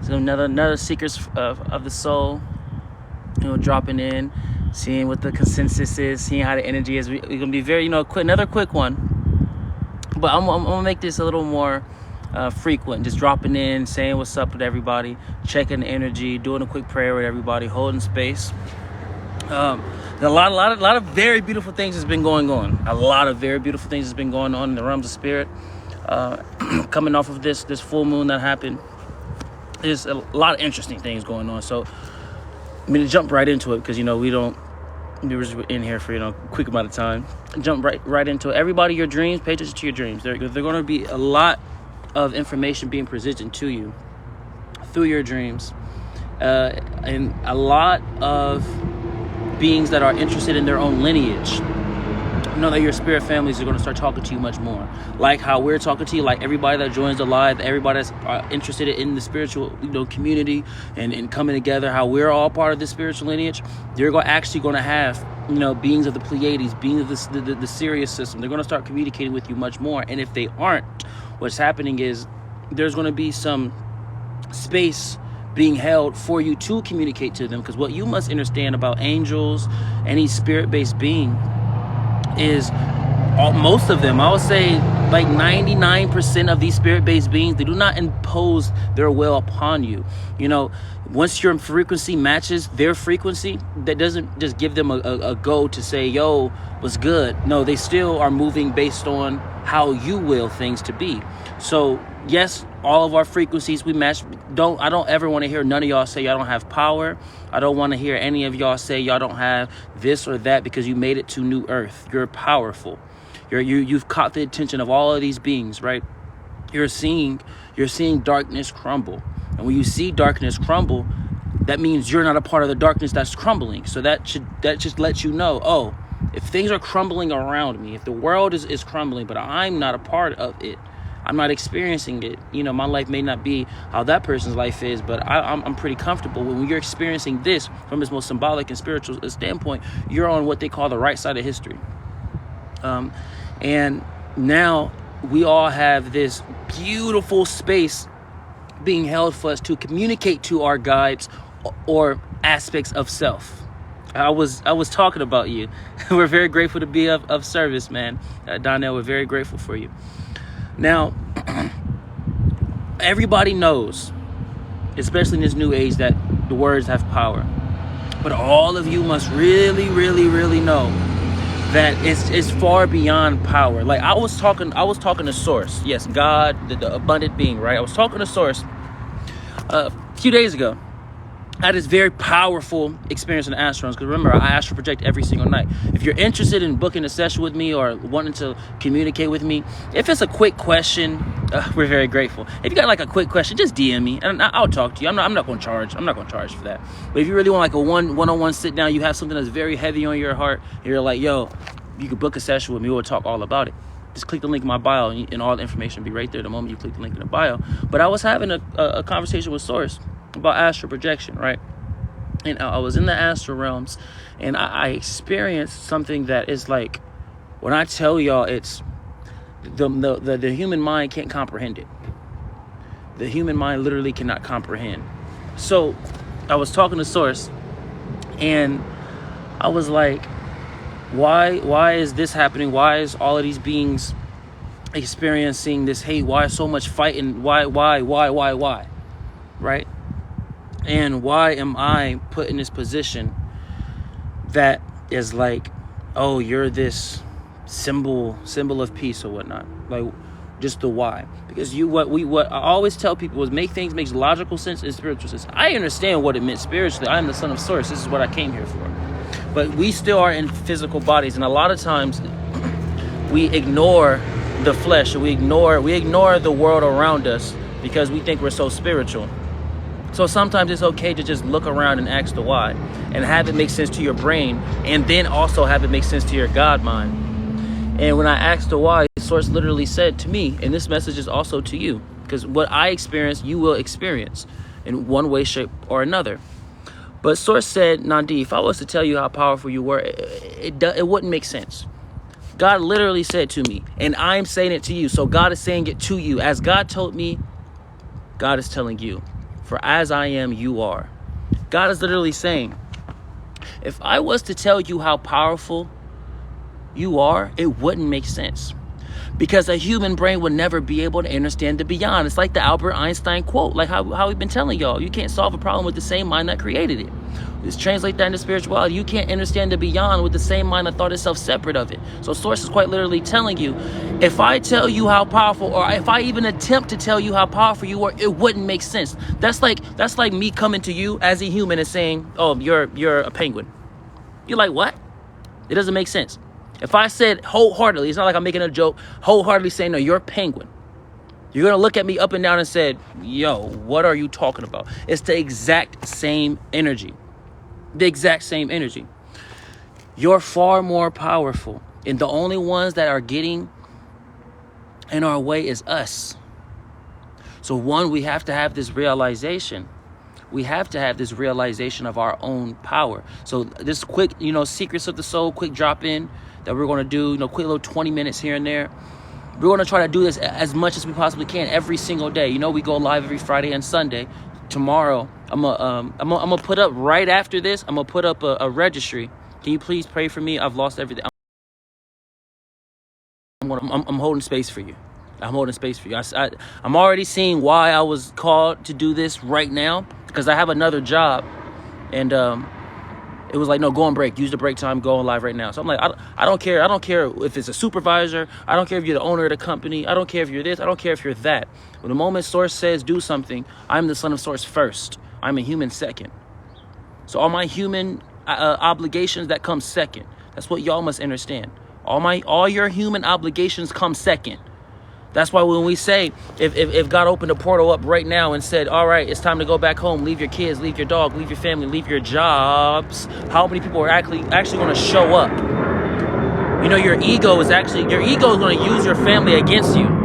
So another seekers of the soul, dropping in, seeing what the consensus is, seeing how the energy is. We're gonna be very, another quick one, but I'm gonna make this a little more frequent. Just dropping in, saying what's up with everybody, checking the energy, doing a quick prayer with everybody, holding space. A lot of very beautiful things has been going on. A lot of very beautiful things has been going on in the realms of spirit. Coming off of this full moon that happened, there's a lot of interesting things going on. So I'm gonna jump right into it because we were in here for a quick amount of time. Jump right into it. Everybody, your dreams. Pay attention to your dreams. They're going to be a lot of information being presented to you through your dreams, and a lot of beings that are interested in their own lineage. Know that your spirit families are going to start talking to you much more, like how we're talking to you, like everybody that joins the live, everybody that's interested in the spiritual community and coming together, how we're all part of this spiritual lineage. They're actually going to have beings of the Pleiades, beings of the Sirius system. They're going to start communicating with you much more. And if they aren't, what's happening is there's going to be some space being held for you to communicate to them, because what you must understand about angels, any spirit-based being, is most of them, I would say like 99% of these spirit-based beings, they do not impose their will upon you. Once your frequency matches their frequency, that doesn't just give them a go to say, yo, what's good. No, they still are moving based on how you will things to be. So yes, all of our frequencies we match. I don't ever want to hear none of y'all say y'all don't have power. I don't want to hear any of y'all say y'all don't have this or that because you made it to New Earth. You're powerful. You've caught the attention of all of these beings, right? You're seeing darkness crumble. And when you see darkness crumble, that means you're not a part of the darkness that's crumbling. So that just lets you know, oh, if things are crumbling around me, if the world is crumbling, but I'm not a part of it, I'm not experiencing it. My life may not be how that person's life is, but I'm pretty comfortable. When you're experiencing this from its most symbolic and spiritual standpoint, you're on what they call the right side of history. And now we all have this beautiful space being held for us to communicate to our guides or aspects of self. I was talking about you. We're very grateful to be of service, man. Donnell, we're very grateful for you. Now, everybody knows, especially in this new age, that the words have power. But all of you must really, really, really know that it's far beyond power. Like I was talking to Source. Yes, God, the abundant being, right? I was talking to Source a few days ago. I had this very powerful experience in the astrals, because remember, I astral project every single night. If you're interested in booking a session with me or wanting to communicate with me, if it's a quick question, we're very grateful. If you got like a quick question, just DM me and I'll talk to you. I'm not going to charge. I'm not going to charge for that. But if you really want like a one-on-one sit down, you have something that's very heavy on your heart, and you're like, yo, you could book a session with me. We'll talk all about it. Just click the link in my bio, and all the information will be right there the moment you click the link in the bio. But I was having a conversation with Source about astral projection, right? And I was in the astral realms, and I experienced something that is like, when I tell y'all, it's the human mind can't comprehend it. The human mind literally cannot comprehend. So I was talking to Source, and I was like, why is this happening? Why is all of these beings experiencing this hate? Why so much fighting? Why? Right? And why am I put in this position that is like, oh, you're this symbol of peace or whatnot? Like, just the why. Because what I always tell people is make things make logical sense and spiritual sense. I understand what it meant spiritually. I am the son of Source. This is what I came here for. But we still are in physical bodies, and a lot of times we ignore the flesh, we ignore the world around us because we think we're so spiritual. So sometimes it's okay to just look around and ask the why, and have it make sense to your brain, and then also have it make sense to your God mind. And when I asked the why, Source literally said to me, and this message is also to you, because what I experience, you will experience in one way, shape, or another. But Source said, Nadiie, if I was to tell you how powerful you were, it wouldn't make sense. God literally said to me, and I'm saying it to you, so God is saying it to you. As God told me, God is telling you. For as I am, you are. God is literally saying, if I was to tell you how powerful you are, it wouldn't make sense. Because a human brain would never be able to understand the beyond. It's like the Albert Einstein quote, like how we've been telling y'all. You can't solve a problem with the same mind that created it. Let's translate that into spirituality. You can't understand the beyond with the same mind that thought itself separate of it. So Source is quite literally telling you, if I tell you how powerful, or if I even attempt to tell you how powerful you are, it wouldn't make sense. That's like me coming to you as a human and saying, oh, you're a penguin. You're like, what? It doesn't make sense. If I said wholeheartedly, it's not like I'm making a joke, wholeheartedly saying, no, you're a penguin, you're going to look at me up and down and said, yo, what are you talking about? It's the exact same energy. The exact same energy. You're far more powerful. And the only ones that are getting in our way is us. So one, we have to have this realization. We have to have this realization of our own power. So this quick, secrets of the soul, quick drop in that we're going to do, quick little 20 minutes here and there. We're going to try to do this as much as we possibly can every single day. We go live every Friday and Sunday. Tomorrow, I'm gonna put up right after this. I'm gonna put up a registry. Can you please pray for me? I've lost everything. I'm holding space for you. I'm holding space for you. I'm already seeing why I was called to do this right now, because I have another job, and it was like, no, go on break. Use the break time. Go on live right now. So I'm like, I don't care. I don't care if it's a supervisor. I don't care if you're the owner of the company. I don't care if you're this. I don't care if you're that. When the moment Source says do something, I'm the son of Source first. I'm a human second. So all my human obligations, that come second. That's what y'all must understand. All your human obligations come second. That's why when we say, if God opened a portal up right now and said, all right, it's time to go back home, leave your kids, leave your dog, leave your family, leave your jobs, how many people are actually going to show up? Your ego is going to use your family against you.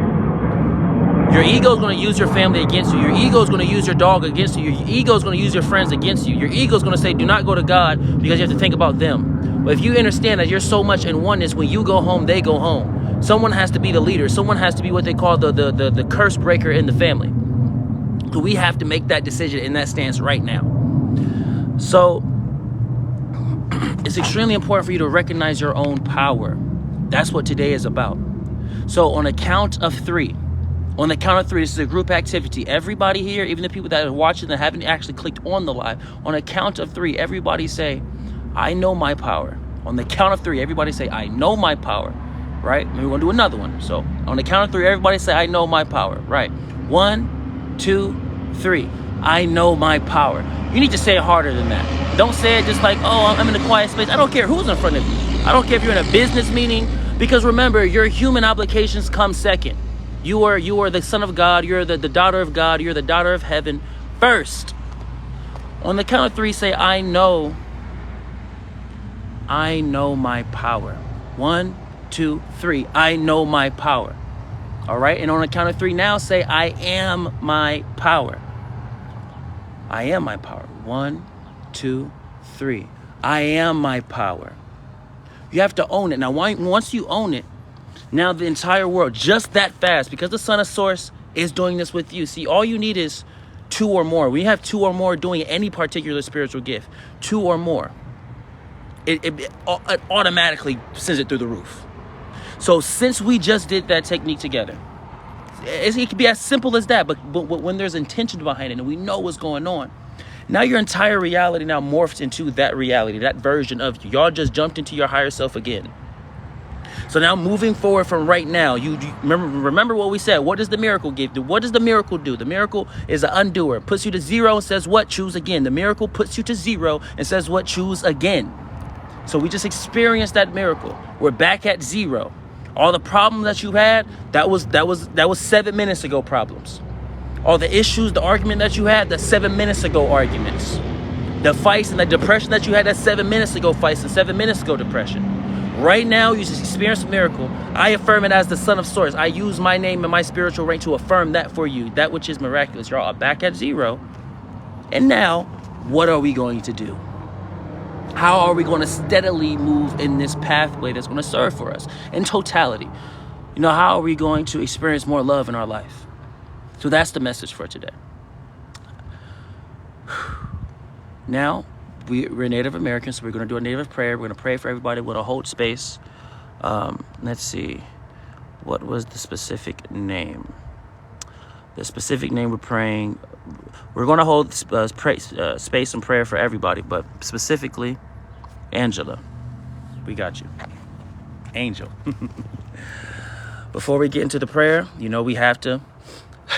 Your ego is going to use your family against you. Your ego is going to use your dog against you. Your ego is going to use your friends against you. Your ego is going to say, do not go to God, because you have to think about them. But if you understand that you're so much in oneness, when you go home, they go home. Someone has to be the leader. Someone has to be what they call the curse breaker in the family. So we have to make that decision in that stance right now. So it's extremely important for you to recognize your own power. That's what today is about. So on a count of three, this is a group activity. Everybody here, even the people that are watching that haven't actually clicked on the live, on a count of three, everybody say, I know my power. On the count of three, everybody say, I know my power. Right? Maybe we're going to do another one. So on the count of three, everybody say, I know my power. Right? 1, 2, 3. I know my power. You need to say it harder than that. Don't say it just like, oh, I'm in a quiet space. I don't care who's in front of you. I don't care if you're in a business meeting, because remember, your human obligations come second. You are the son of God. You're the daughter of God. You're the daughter of heaven first. On the count of three, say, I know my power. 1, 2, 3. I know my power. All right. And on the count of three now, say, I am my power. I am my power. 1, 2, 3. I am my power. You have to own it. Now, once you own it, now the entire world, just that fast, because the Son of Source is doing this with you. See, all you need is 2 or more. When you have 2 or more doing any particular spiritual gift, 2 or more, it automatically sends it through the roof. So since we just did that technique together, it can be as simple as that, but when there's intention behind it and we know what's going on, now your entire reality now morphs into that reality, that version of you. Y'all just jumped into your higher self again. So now moving forward from right now, you remember what we said. What does the miracle give? What does the miracle do? The miracle is an undoer. It puts you to 0 and says what? Choose again. The miracle puts you to 0 and says what? Choose again. So we just experienced that miracle. We're back at 0. All the problems that you had, that was 7 minutes ago problems. All the issues, the argument that you had, that's 7 minutes ago arguments. The fights and the depression that you had, that's 7 minutes ago fights and 7 minutes ago depression. Right now, you just experienced a miracle. I affirm it as the Son of Source. I use my name and my spiritual rank to affirm that for you, that which is miraculous. Y'all are back at 0. And now, what are we going to do? How are we going to steadily move in this pathway that's going to serve for us in totality? How are we going to experience more love in our life? So that's the message for today. Now, we're Native Americans, so we're going to do a Native prayer. We're going to pray for everybody. We're going to hold space. Let's see. What was the specific name? The specific name we're praying. We're going to hold space and prayer for everybody, but specifically, Angela. We got you. Angel. Before we get into the prayer, we have to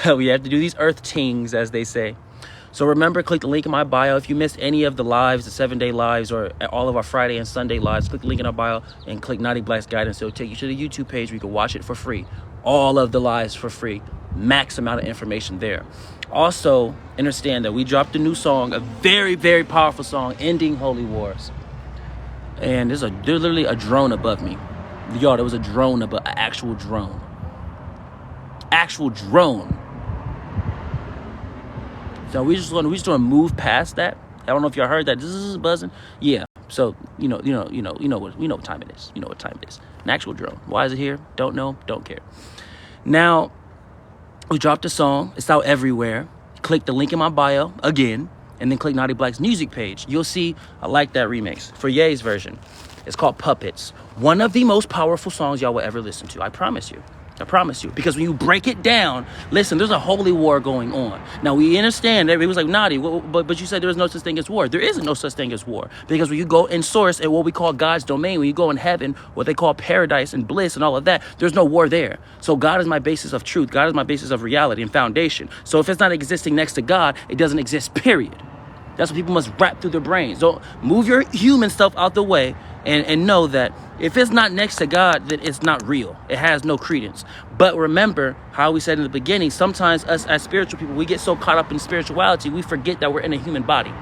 do these earth tings, as they say. So remember, click the link in my bio. If you missed any of the lives, the 7-day lives, or all of our Friday and Sunday lives, click the link in our bio and click Nadiie Black's guidance. It'll take you to the YouTube page where you can watch it for free. All of the lives for free. Max amount of information there. Also, understand that we dropped a new song, a very, very powerful song, Ending Holy Wars. And there's literally a drone above me. Y'all, there was a drone above, an actual drone. Actual drone. So we just want to move past that. I don't know if y'all heard that. This is buzzing. Yeah. So we know what time it is. You know what time it is. An actual drone. Why is it here? Don't know. Don't care. Now, we dropped a song. It's out everywhere. Click the link in my bio again, and then click Nadiie Black's music page. You'll see. I like that remix for Ye's version. It's called Puppets. One of the most powerful songs y'all will ever listen to. I promise you. Because when you break it down, listen, there's a holy war going on. Now, we understand that it was like, Nadiie, but you said there's no such thing as war. There isn't no such thing as war. Because when you go in source at what we call God's domain, when you go in heaven, what they call paradise and bliss and all of that, there's no war there. So God is my basis of truth. God is my basis of reality and foundation. So if it's not existing next to God, it doesn't exist, period. That's what people must wrap through their brains. Don't move your human stuff out the way and know that if it's not next to God, then it's not real. It has no credence. But remember how we said in the beginning, sometimes us as spiritual people, we get so caught up in spirituality, we forget that we're in a human body.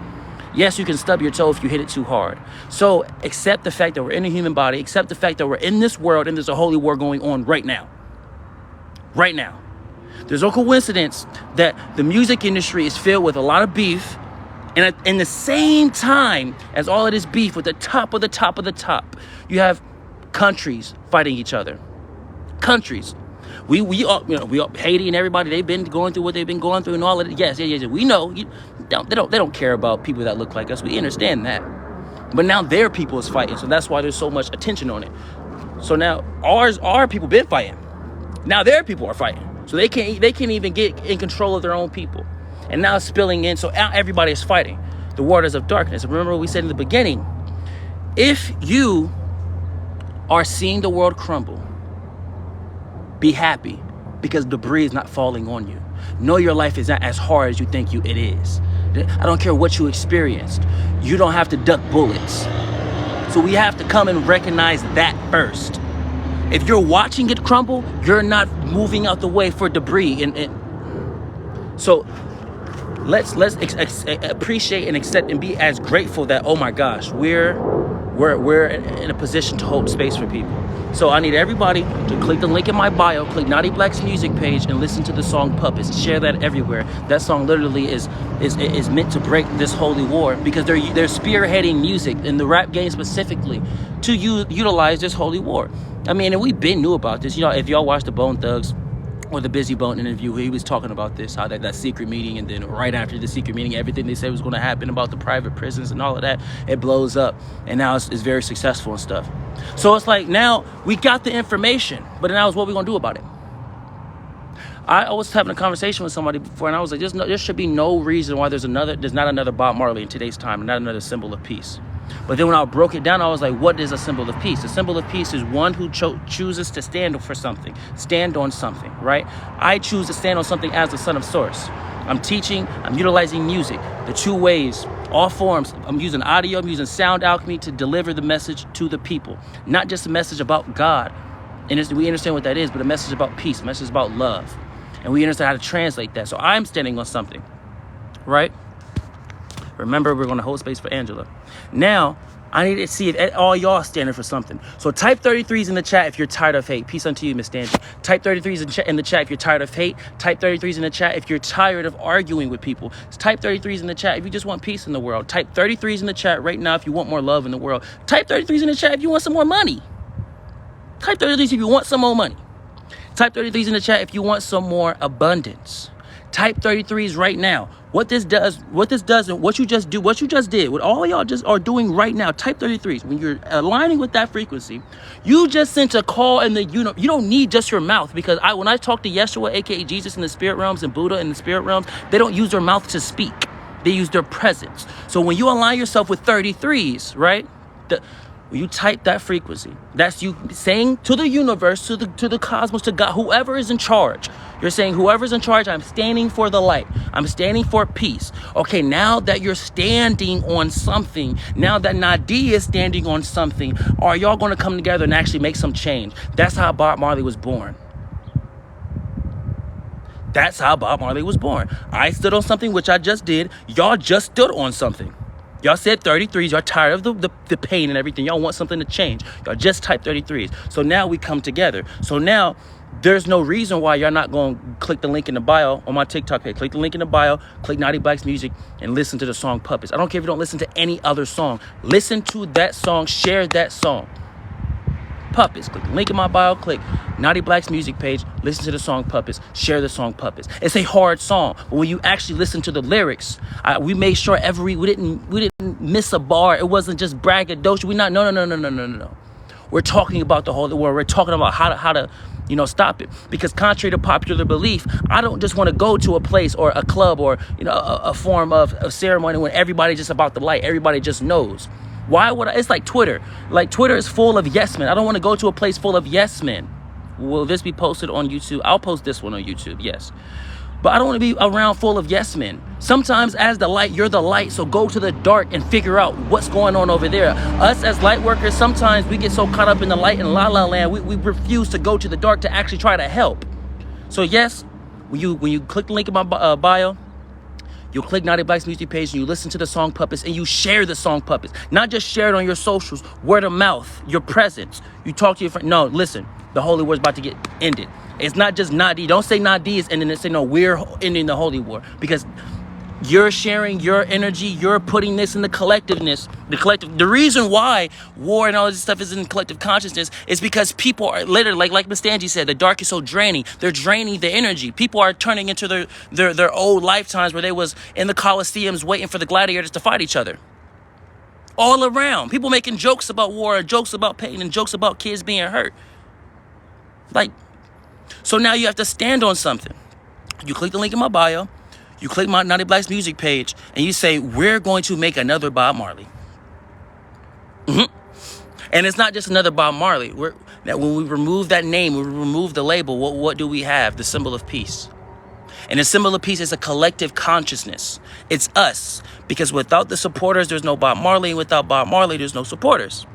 Yes, you can stub your toe if you hit it too hard. So accept the fact that we're in a human body. Accept the fact that we're in this world and there's a holy war going on right now. Right now. There's no coincidence that the music industry is filled with a lot of beef. And in the same time as all of this beef with the top of the top of the top, you have countries fighting each other. Countries. We all, Haiti and everybody, they've been going through what they've been going through and all of it. Yes. We know. They don't care about people that look like us. We understand that. But now their people is fighting. So that's why there's so much attention on it. So now our people been fighting. Now their people are fighting. So they can't even get in control of their own people. And now it's spilling in, so now everybody is fighting the waters of darkness. Remember what we said in the beginning. If you are seeing the world crumble, be happy because debris is not falling on you. Know your life is not as hard as you think it is. I don't care what you experienced. You don't have to duck bullets. So we have to come and recognize that first. If you're watching it crumble, you're not moving out the way for debris. So let's appreciate and accept and be as grateful that, oh my gosh, we're in a position to hold space for people. So I need everybody to click the link in my bio, click Nadiie Black's music page, and listen to the song Puppets. Share that everywhere. That song literally is meant to break this holy war because they're spearheading music in the rap game specifically to utilize this holy war. I mean, and we been knew about this. If y'all watch the Bone Thugs or the Busy Bone interview, he was talking about this, how that secret meeting, and then right after the secret meeting, everything they said was going to happen about the private prisons and all of that, it blows up, and now it's very successful and stuff. So it's like, now we got the information, but now it's what we're going to do about it. I was having a conversation with somebody before, and I was like, there should be no reason why there's not another Bob Marley in today's time, and not another symbol of peace. But then when I broke it down, I was like, what is a symbol of peace? A symbol of peace is one who chooses to stand for something, stand on something, right? I choose to stand on something as the son of source. I'm teaching, I'm utilizing music, the two ways, all forms. I'm using audio, I'm using sound alchemy to deliver the message to the people. Not just a message about God, and we understand what that is, but a message about peace, a message about love. And we understand how to translate that. So I'm standing on something, right? Remember, we're going to hold space for Angela. Now, I need to see if all y'all standing for something. So type 33s in the chat if you're tired of hate. Peace unto you, Miss Dandy. Type 33s in the chat if you're tired of hate. Type 33s in the chat if you're tired of arguing with people. Type 33s in the chat if you just want peace in the world. Type 33s in the chat right now if you want more love in the world. Type 33s in the chat if you want some more money. Type 33s if you want some more money. Type 33s in the chat if you want some more abundance. Type 33s right now. What this does, and what you just did, what all y'all just are doing right now, type 33s, when you're aligning with that frequency, you just sent a call in the universe. You don't need just your mouth, because when I talk to Yeshua, A.K.A. Jesus, in the spirit realms, and Buddha in the spirit realms, they don't use their mouth to speak. They use their presence. So when you align yourself with 33s, right? When you type that frequency, that's you saying to the universe, to the cosmos, to God, whoever is in charge. You're saying, whoever's in charge, I'm standing for the light. I'm standing for peace. Okay, now that you're standing on something, now that Nadiie is standing on something, are y'all going to come together and actually make some change? That's how Bob Marley was born. That's how Bob Marley was born. I stood on something, which I just did. Y'all just stood on something. Y'all said 33s. Y'all tired of the pain and everything. Y'all want something to change. Y'all just type 33s. So now we come together. So now there's no reason why y'all not going to click the link in the bio on my TikTok page. Click the link in the bio, click Nadiie Black's music, and listen to the song Puppets. I don't care if you don't listen to any other song. Listen to that song. Share that song. Puppets. Click the link in my bio, click Nadiie Black's music page, listen to the song Puppets, share the song Puppets. It's a hard song, but when you actually listen to the lyrics, we made sure we didn't miss a bar. It wasn't just braggadocio. No. We're talking about the whole world. We're talking about how to stop it. Because contrary to popular belief, I don't just want to go to a place or a club or a form of a ceremony when everybody just about the light. Everybody just knows. Why would I? It's like Twitter. Like, Twitter is full of yes men. I don't want to go to a place full of yes men. Will this be posted on YouTube? I'll post this one on YouTube, yes. But I don't want to be around full of yes men. Sometimes as the light, you're the light. So go to the dark and figure out what's going on over there. Us as light workers, sometimes we get so caught up in the light and la la land, we refuse to go to the dark to actually try to help. So yes, when you click the link in my bio, you'll click Nadiie Black's music page, and you listen to the song Puppets, and you share the song Puppets. Not just share it on your socials, word of mouth, your presence. You talk to your friend. No, listen, the holy war's about to get ended. It's not just Nadiie. Don't say Nadiie is ending it. Say, no, we're ending the holy war. Because you're sharing your energy. You're putting this in the collectiveness. The reason why war and all this stuff is in collective consciousness is because people are literally, like Miss Angie said, the dark is so draining. They're draining the energy. People are turning into their old lifetimes where they was in the Colosseums waiting for the gladiators to fight each other. All around. People making jokes about war, and jokes about pain, and jokes about kids being hurt. So now you have to stand on something. You click the link in my bio. You click my Nadiie Black's music page, and you say, we're going to make another Bob Marley. And it's not just another Bob Marley. When we remove that name, we remove the label, what do we have? The symbol of peace. And the symbol of peace is a collective consciousness. It's us. Because without the supporters, there's no Bob Marley. And without Bob Marley, there's no supporters.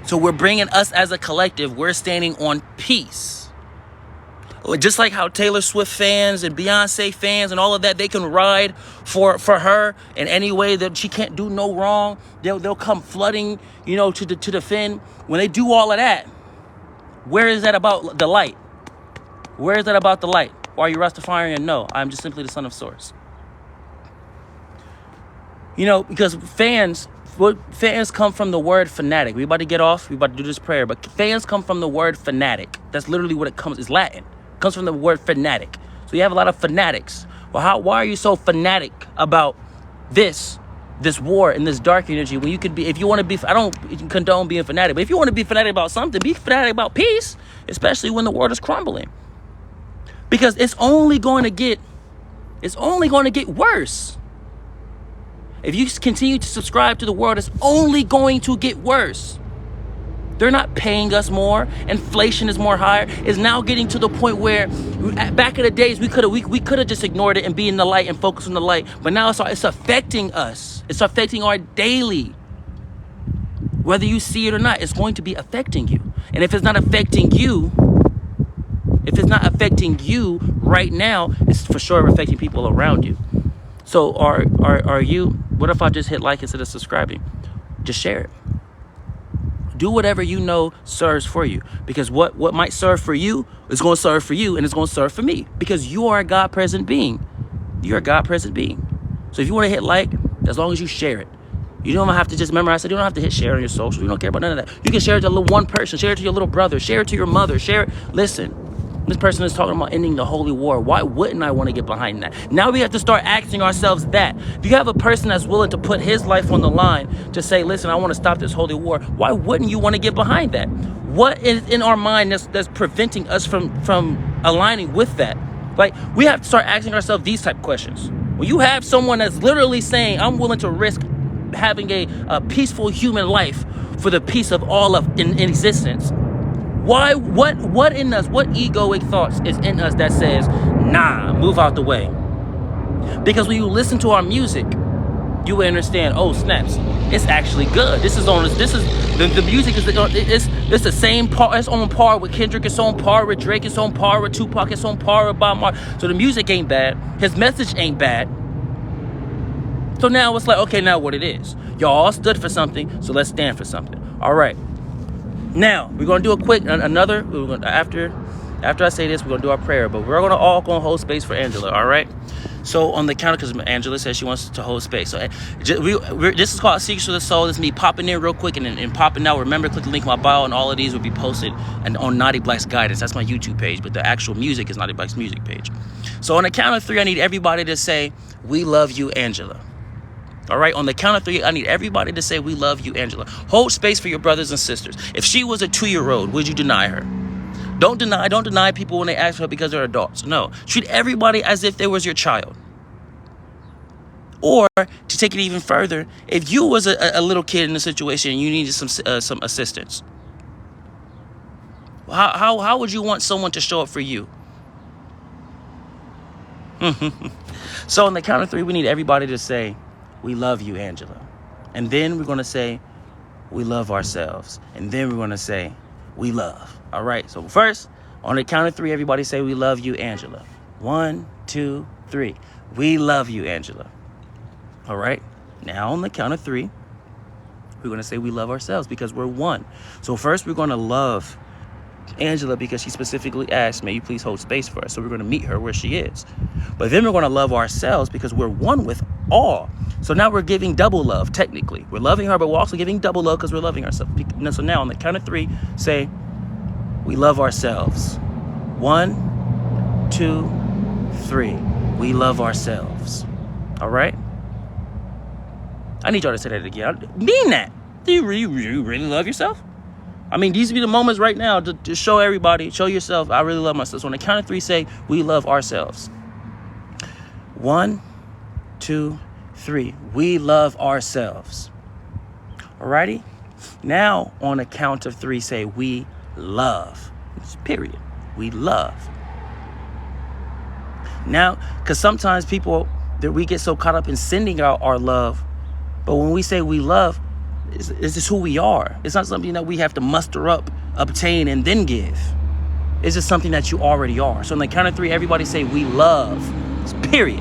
So we're bringing us as a collective. We're standing on peace. Just like how Taylor Swift fans and Beyonce fans and all of that, they can ride for her in any way that she can't do no wrong. They'll come flooding, to defend. When they do all of that, where is that about the light? Where is that about the light? Or are you Rastafarian? No, I'm just simply the son of Source. Because fans come from the word fanatic. We about to get off. We about to do this prayer. But fans come from the word fanatic. That's literally what it comes. It's Latin. It comes from the word fanatic. So you have a lot of fanatics. Well, why are you so fanatic about this war and this dark energy when you could be, if you want to be, I don't condone being fanatic, but if you want to be fanatic about something, be fanatic about peace, especially when the world is crumbling. Because it's only going to get worse. If you continue to subscribe to the world, it's only going to get worse. They're not paying us more. Inflation is more higher. It's now getting to the point where back in the days we could have just ignored it and be in the light and focus on the light. But now it's affecting us. It's affecting our daily. Whether you see it or not, it's going to be affecting you. And if it's not affecting you right now, it's for sure affecting people around you. So are you, what if I just hit like instead of subscribing? Just share it. Do whatever you know serves for you. Because what might serve for you is going to serve for you, and it's going to serve for me. Because you are a God-present being. You're a God-present being. So if you want to hit like, as long as you share it. You don't have to just memorize it. You don't have to hit share on your social. You don't care about none of that. You can share it to one person. Share it to your little brother. Share it to your mother. Share it. Listen. This person is talking about ending the holy war. Why wouldn't I want to get behind that? Now we have to start asking ourselves that. If you have a person that's willing to put his life on the line to say, listen, I want to stop this holy war, why wouldn't you want to get behind that? What is in our mind that's preventing us from aligning with that? Like, we have to start asking ourselves these type of questions. When you have someone that's literally saying, I'm willing to risk having a peaceful human life for the peace of all of in existence, why, what in us, what egoic thoughts is in us that says, nah, move out the way? Because when you listen to our music, you will understand, oh, snaps, it's actually good. The music is it's the same par, it's on par with Kendrick, it's on par with Drake, it's on par with Tupac, it's on par with Bob Marley. So the music ain't bad, his message ain't bad. So now it's like, okay, now what it is. Y'all all stood for something, so let's stand for something. All right. Now, we're going to do a quick, after I say this, we're going to do our prayer, but we're all going to hold space for Angela, all right? So on the counter, because Angela says she wants to hold space. So this is called Secrets of the Soul. This is me popping in real quick and popping out. Remember, click the link in my bio, and all of these will be posted on Nadiie Black's Guidance. That's my YouTube page, but the actual music is Nadiie Black's music page. So on the count of 3, I need everybody to say, we love you, Angela. All right, on the count of 3, I need everybody to say, we love you, Angela. Hold space for your brothers and sisters. If she was a 2-year-old, would you deny her? Don't deny people when they ask for her because they're adults. No, treat everybody as if they was your child. Or, to take it even further, if you was a little kid in a situation and you needed some assistance, how would you want someone to show up for you? So on the count of 3, we need everybody to say, we love you, Angela. And then we're going to say, we love ourselves. And then we're going to say, we love. All right. So first, on the count of 3, everybody say, we love you, Angela. 1, 2, 3. We love you, Angela. All right. Now on the count of 3, we're going to say we love ourselves because we're one. So first, we're going to love Angela because she specifically asked, may you please hold space for us? So we're going to meet her where she is. But then we're going to love ourselves because we're one with all. So now we're giving double love, technically. We're loving her, but we're also giving double love because we're loving ourselves. So now on the count of 3, say, we love ourselves. 1, 2, 3. We love ourselves. All right? I need y'all to say that again. I mean that. Do you really love yourself? I mean, these would be the moments right now to show everybody, show yourself, I really love myself. So on the count of 3, say, we love ourselves. 1, 2, 3. We love ourselves. Alrighty? Now, on the count of 3, say, we love. Period. We love. Now, because sometimes we get so caught up in sending out our love, but when we say we love, it's just who we are. It's not something that we have to muster up, obtain, and then give. It's just something that you already are. So on the count of 3, everybody say, we love. It's period.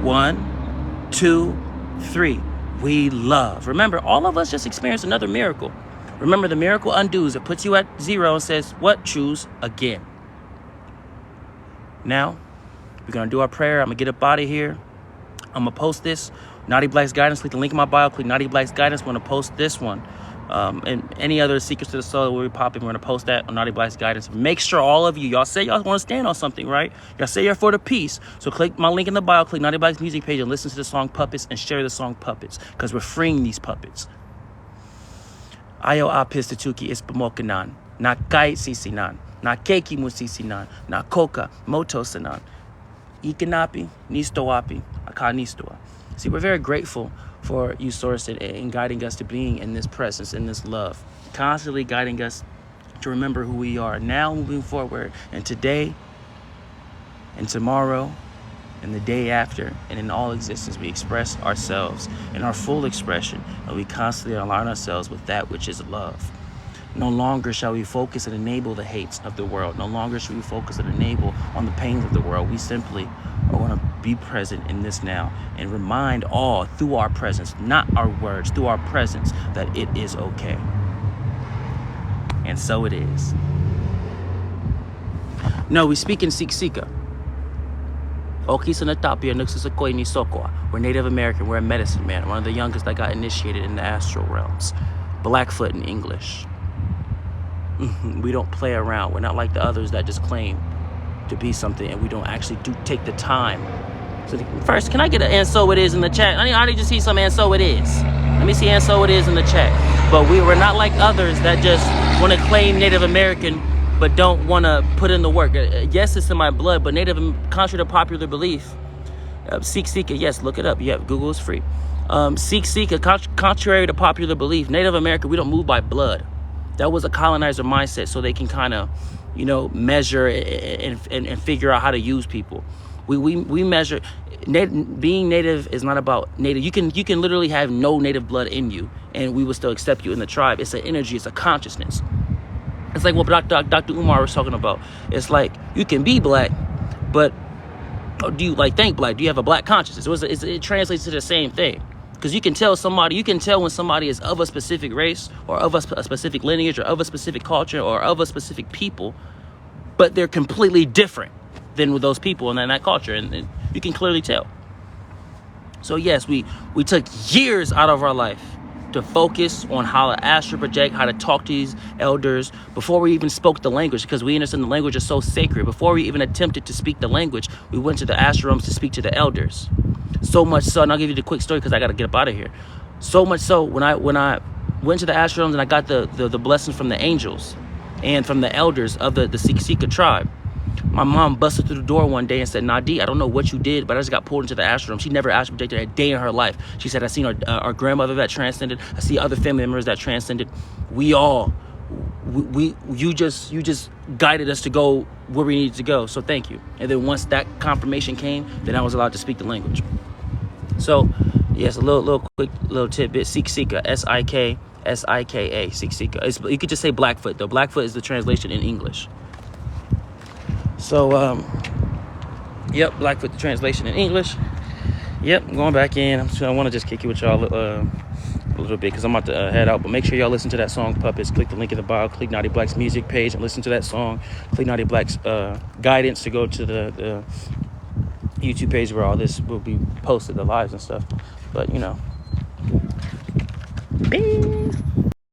1, 2, 3. We love. Remember, all of us just experienced another miracle. Remember, the miracle undoes. It puts you at 0 and says, what? Choose again. Now, we're going to do our prayer. I'm going to get up out of here. I'm going to post this. Nadiie Black's Guidance. Click the link in my bio. Click Nadiie Black's Guidance. We're going to post this one. And any other Secrets to the Soul that will be popping, we're going to post that on Nadiie Black's Guidance. Make sure all of you, y'all say y'all want to stand on something, right? Y'all say you're for the peace. So click my link in the bio, click Nadiie Black's music page, and listen to the song Puppets and share the song Puppets, because we're freeing these puppets. Ayo a pistituki ispamokanan, na kai sisinan, na keiki musisinan, na koka motosanan, ikanapi nistoapi akanistoa. See, we're very grateful for you, Source, in guiding us to being in this presence, in this love, constantly guiding us to remember who we are now moving forward, and today and tomorrow and the day after, and in all existence. We express ourselves in our full expression, and we constantly align ourselves with that which is love. No longer shall we focus and enable the hates of the world. No longer should we focus and enable on the pains of the world. We simply are going to be present in this now and remind all through our presence, not our words, through our presence, that it is okay. And so it is. No, we speak in Siksika. We're Native American. We're a medicine man. One of the youngest that got initiated in the astral realms. Blackfoot in English. We don't play around. We're not like the others that just claim to be something, and we don't actually take the time. So first, can I get an "and so it is" in the chat? I need to see some "and so it is." Let me see "and so it is" in the chat. But we're not like others that just want to claim Native American but don't want to put in the work. Yes, it's in my blood, but contrary to popular belief, Seek, yes, look it up. Yeah, Google is free. Seek, contrary to popular belief, Native American, we don't move by blood. That was a colonizer mindset, so they can kind of, measure and figure out how to use people. We measure. Being Native is not about Native. You can literally have no Native blood in you, and we will still accept you in the tribe. It's an energy. It's a consciousness. It's like what Dr. Umar was talking about. It's like you can be black, but do you think black? Do you have a black consciousness? It translates to the same thing. Because you can tell when somebody is of a specific race or of a specific lineage or of a specific culture or of a specific people, but they're completely different than with those people and then that culture, and you can clearly tell. So yes, we took years out of our life to focus on how to astral project, how to talk to these elders before we even spoke the language, because we understand the language is so sacred. Before we even attempted to speak the language, we went to the astral rooms to speak to the elders. So much so, and I'll give you the quick story because I got to get up out of here. So much so, when I went to the astral rooms and I got the blessing from the angels and from the elders of the Sika tribe, my mom busted through the door one day and said, "Nadiie, I don't know what you did, but I just got pulled into the astral room." She never astral projected a day in her life. She said, "I seen our grandmother that transcended. I see other family members that transcended. You just guided us to go where we needed to go. So thank you." And then once that confirmation came, then I was allowed to speak the language. So yes, a quick tidbit. Sika, Sika, Sika. You could just say Blackfoot though. Blackfoot is the translation in English. So, yep, Blackfoot, the translation in English. Yep, I'm going back in. I want to just kick it with y'all a little bit because I'm about to head out. But make sure y'all listen to that song, Puppets. Click the link in the bio. Click Nadiie Black's music page and listen to that song. Click Nadiie Black's guidance to go to the YouTube page where all this will be posted, the lives and stuff. But, Bing.